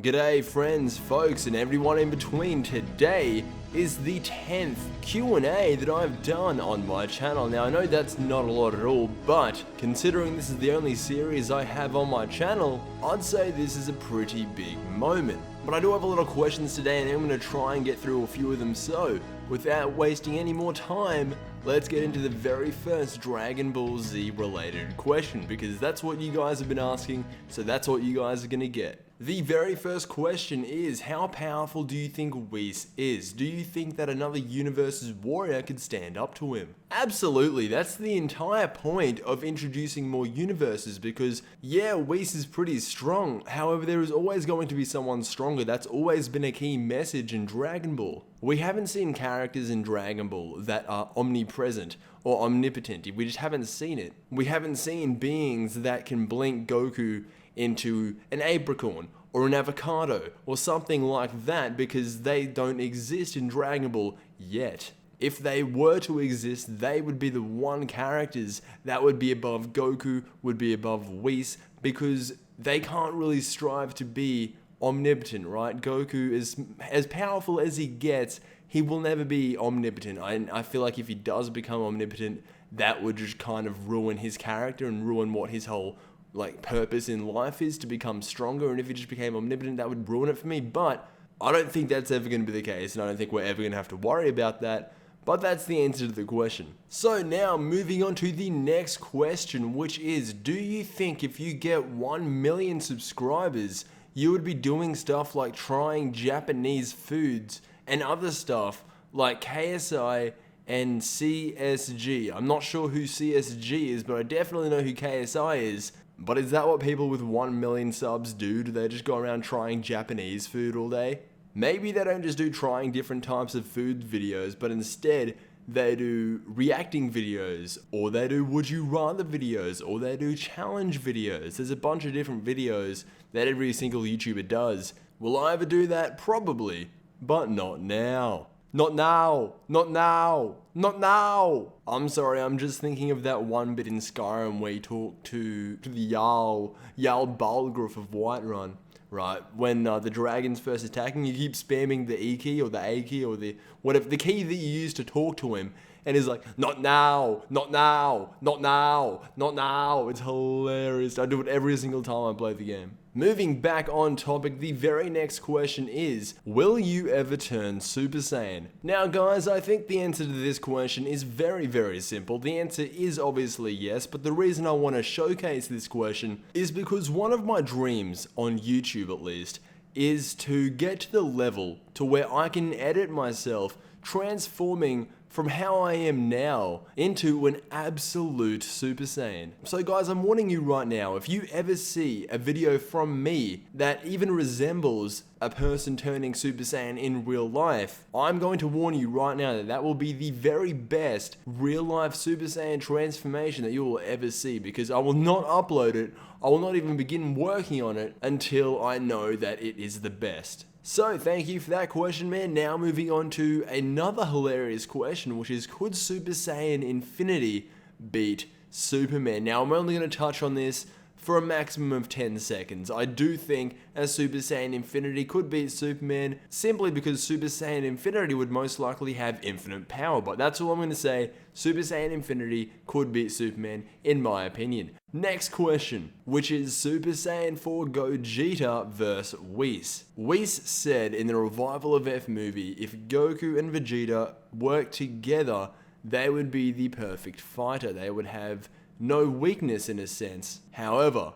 G'day friends, folks, and everyone in between. Today is the 10th Q&A that I've done on my channel. Now I know that's not a lot at all, but considering this is the only series I have on my channel, I'd say this is a pretty big moment. But I do have a lot of questions today and I'm going to try and get through a few of them, so without wasting any more time, let's get into the very first Dragon Ball Z related question, because that's what you guys have been asking, so that's what you guys are going to get. The very first question is, how powerful do you think Whis is? Do you think that another universe's warrior could stand up to him? Absolutely, that's the entire point of introducing more universes, because yeah, Whis is pretty strong, however there is always going to be someone stronger. That's always been a key message in Dragon Ball. We haven't seen characters in Dragon Ball that are omnipresent or omnipotent, we just haven't seen it. We haven't seen beings that can blink Goku into an apricorn or an avocado or something like that, because they don't exist in Dragon Ball yet. If they were to exist, they would be the one characters that would be above Goku, would be above Whis, because they can't really strive to be omnipotent, right? Goku is as powerful as he gets, he will never be omnipotent. I feel like if he does become omnipotent, that would just kind of ruin his character and ruin what his whole purpose in life is, to become stronger. And if he just became omnipotent, that would ruin it for me. But I don't think that's ever going to be the case, and I don't think we're ever going to have to worry about that. But that's the answer to the question. So now moving on to the next question, which is, do you think if you get 1 million subscribers, you would be doing stuff like trying Japanese foods and other stuff like KSI and CSG? I'm not sure who CSG is, but I definitely know who KSI is. But is that what people with 1 million subs do? Do they just go around trying Japanese food all day? Maybe they don't just do trying different types of food videos, but instead they do reacting videos, or they do would you rather videos, or they do challenge videos. There's a bunch of different videos that every single YouTuber does. Will I ever do that? Probably, but not now. Not now, not now, not now. I'm sorry, I'm just thinking of that one bit in Skyrim where you talk to the Jarl Balgruuf of Whiterun, right? When the dragon's first attacking, you keep spamming the E key or the A key or the whatever, the key that you use to talk to him, and he's like, not now, not now, not now, not now. It's hilarious. I do it every single time I play the game. Moving back on topic, the very next question is, will you ever turn Super Saiyan? Now guys, I think the answer to this question is very simple. The answer is obviously yes, but the reason I want to showcase this question is because one of my dreams, on YouTube at least, is to get to the level to where I can edit myself transforming from how I am now into an absolute Super Saiyan. So guys, I'm warning you right now, if you ever see a video from me that even resembles a person turning Super Saiyan in real life, I'm going to warn you right now that that will be the very best real life Super Saiyan transformation that you will ever see, because I will not upload it, I will not even begin working on it until I know that it is the best. So thank you for that question, man. Now moving on to another hilarious question, which is, could Super Saiyan Infinity beat Superman? Now I'm only going to touch on this for a maximum of 10 seconds. I do think a Super Saiyan Infinity could beat Superman, simply because Super Saiyan Infinity would most likely have infinite power, but that's all I'm going to say. Super Saiyan Infinity could beat Superman, in my opinion. Next question, which is Super Saiyan 4 Gogeta vs Whis. Whis said in the Revival of F movie, if Goku and Vegeta worked together, they would be the perfect fighter. They would have no weakness in a sense. However,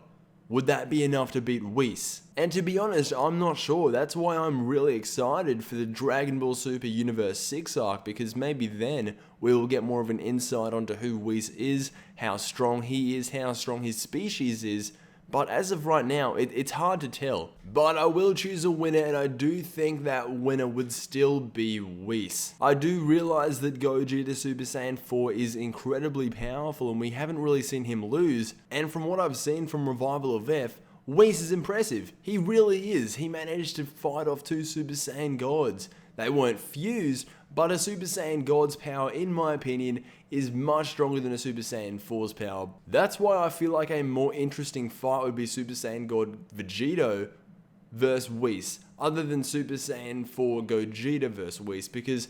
would that be enough to beat Whis? And to be honest, I'm not sure. That's why I'm really excited for the Dragon Ball Super Universe 6 arc, because maybe then we will get more of an insight onto who Whis is, how strong he is, how strong his species is. But as of right now, it's hard to tell. But I will choose a winner, and I do think that winner would still be Whis. I do realize that Gogeta Super Saiyan 4 is incredibly powerful, and we haven't really seen him lose. And from what I've seen from Revival of F, Whis is impressive. He really is. He managed to fight off 2 Super Saiyan gods. They weren't fused, but a Super Saiyan God's power, in my opinion, is much stronger than a Super Saiyan 4's power. That's why I feel like a more interesting fight would be Super Saiyan God Vegeta versus Whis, other than Super Saiyan 4 Gogeta versus Whis, because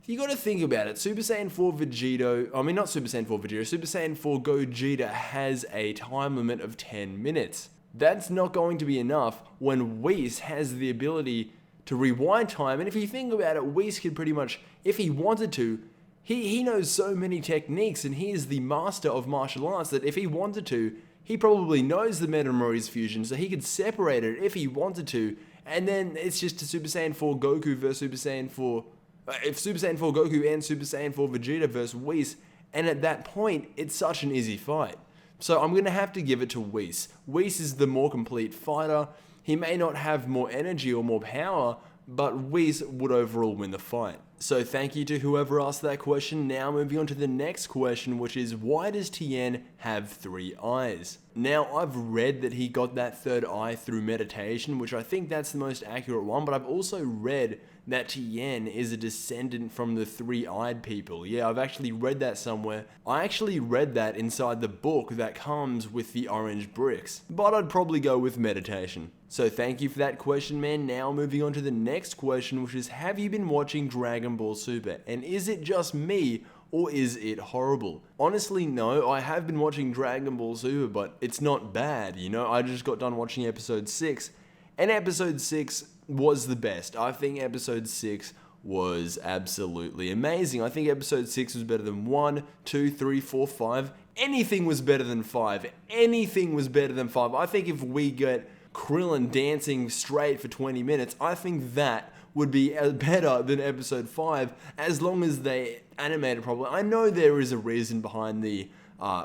you gotta think about it. Super Saiyan 4 Vegito, not Super Saiyan 4 Vegito, Super Saiyan 4 Gogeta has a time limit of 10 minutes. That's not going to be enough when Whis has the ability to rewind time, and if you think about it, Whis could pretty much, if he wanted to, he knows so many techniques, and he is the master of martial arts that if he wanted to, he probably knows the Metamories fusion, so he could separate it if he wanted to, and then it's just a Super Saiyan 4 Goku versus Super Saiyan 4, if Super Saiyan 4 Goku and Super Saiyan 4 Vegeta versus Whis, and at that point, it's such an easy fight. So I'm going to have to give it to Whis. Whis is the more complete fighter. He may not have more energy or more power, but Whis would overall win the fight. So thank you to whoever asked that question. Now moving on to the next question, which is, why does Tien have 3 eyes? Now I've read that he got that third eye through meditation, which I think that's the most accurate one, but I've also read that Tien is a descendant from the 3-eyed people. Yeah, I've actually read that somewhere. I actually read that inside the book that comes with the orange bricks, but I'd probably go with meditation. So thank you for that question, man. Now moving on to the next question, which is, have you been watching Dragon Ball Super? And is it just me, or is it horrible? Honestly, no, I have been watching Dragon Ball Super, but it's not bad, you know? I just got done watching episode 6, and episode 6 was the best. I think episode 6 was absolutely amazing. I think episode 6 was better than 1, 2, 3, 4, 5. Anything was better than 5. Anything was better than 5. I think if we get Krillin dancing straight for 20 minutes, I think that would be better than episode 5, as long as they animate it properly. I know there is a reason behind the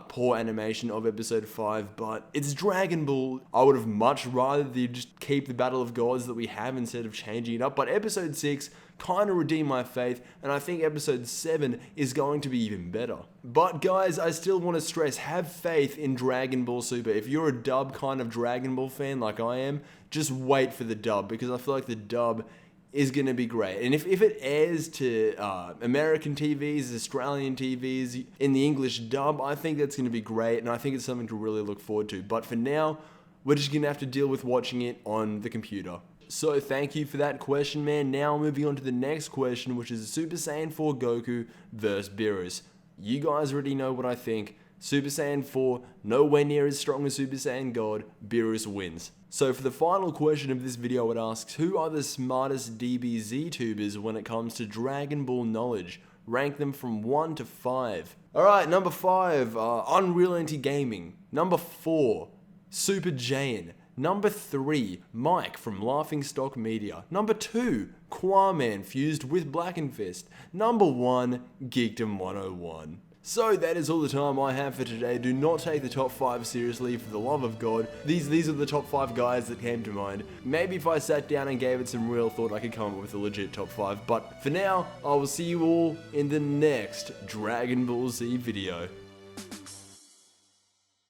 poor animation of episode 5, but it's Dragon Ball. I would have much rather they just keep the Battle of Gods that we have instead of changing it up, but episode 6 kind of redeemed my faith, and I think episode 7 is going to be even better. But guys, I still want to stress, have faith in Dragon Ball Super. If you're a dub kind of Dragon Ball fan like I am, just wait for the dub, because I feel like the dub is going to be great. And if it airs to American TVs, Australian TVs, in the English dub, I think that's going to be great, and I think it's something to really look forward to. But for now, we're just going to have to deal with watching it on the computer. So thank you for that question, man. Now moving on to the next question, which is Super Saiyan 4 Goku versus Beerus. You guys already know what I think. Super Saiyan 4, nowhere near as strong as Super Saiyan God, Beerus wins. So for the final question of this video, it asks, who are the smartest DBZ YouTubers when it comes to Dragon Ball knowledge? Rank them from 1 to 5. Alright, number 5, Unreal Anti Gaming. Number 4, Super Saiyan. Number 3, Mike from Laughing Stock Media. Number 2, Quaman fused with Blackenfist. Number 1, Geekdom 101. So that is all the time I have for today. Do not take the top 5 seriously, for the love of God. These are the top 5 guys that came to mind. Maybe if I sat down and gave it some real thought, I could come up with a legit top 5. But for now, I will see you all in the next Dragon Ball Z video.